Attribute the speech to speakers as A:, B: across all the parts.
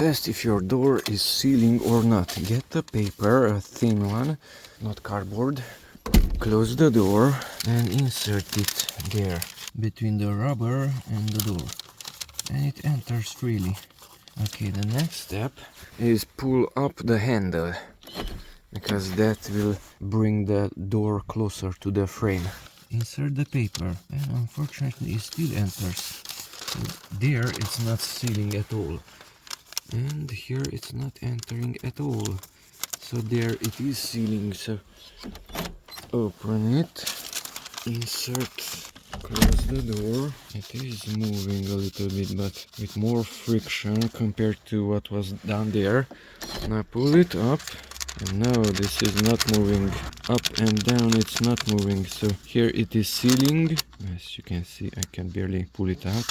A: test if your door is sealing or not. Get a paper, a thin one, not cardboard. Close the door and insert it there, between the rubber and the door. And it enters freely. Okay, the next step is pull up the handle, because that will bring the door closer to the frame. Insert the paper, and unfortunately it still enters. So there it's not sealing at all. And here it's not entering at all. So there it is sealing, so open it, insert, close the door. It is moving a little bit, but with more friction compared to what was down there. Now pull it up, and now this is not moving. Up and down it's not moving, so here it is sealing. As you can see, I can barely pull it out.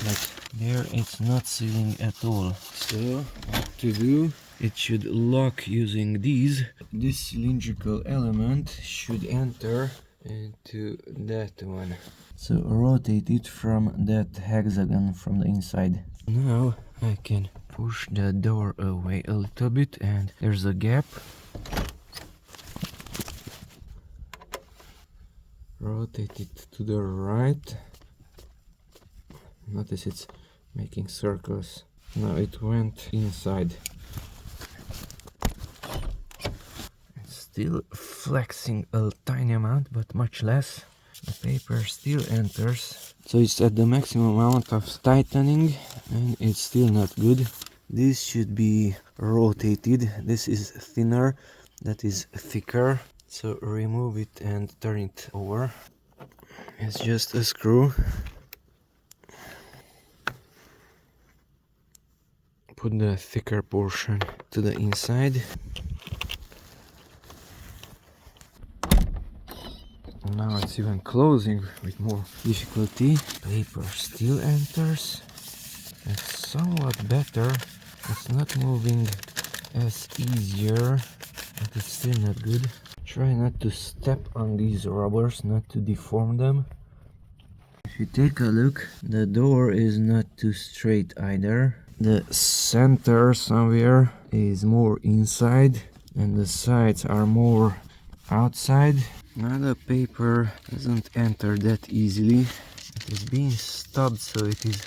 A: But there it's not sealing at all. So what to do? It should lock using these. This cylindrical element should enter into that one. So rotate it from that hexagon from the inside. Now I can push the door away a little bit, and there's a gap. Rotate it to the right. Notice it's making circles. Now it went inside. It's still flexing a tiny amount, but much less. The paper still enters. So it's at the maximum amount of tightening, and it's still not good. This should be rotated. This is thinner, that is thicker. So remove it and turn it over. It's just a screw. Put the thicker portion to the inside. Now it's even closing with more difficulty. Paper still enters. It's somewhat better. It's not moving as easier, but it's still not good. Try not to step on these rubbers, not to deform them. If you take a look, the door is not too straight either. The center somewhere is more inside, and the sides are more outside. Now the paper doesn't enter that easily. It is being stubbed, so it is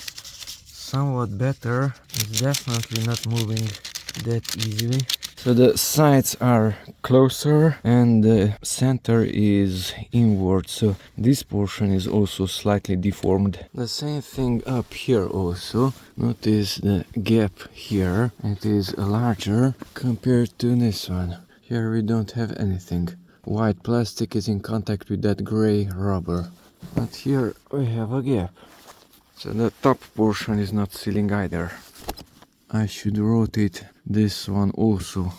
A: somewhat better. It's definitely not moving that easily. So the sides are closer and the center is inward, so this portion is also slightly deformed. The same thing up here also. Notice the gap here. It is larger compared to this one. Here we don't have anything. White plastic is in contact with that gray rubber. But here we have a gap. So the top portion is not sealing either. I should rotate this one also.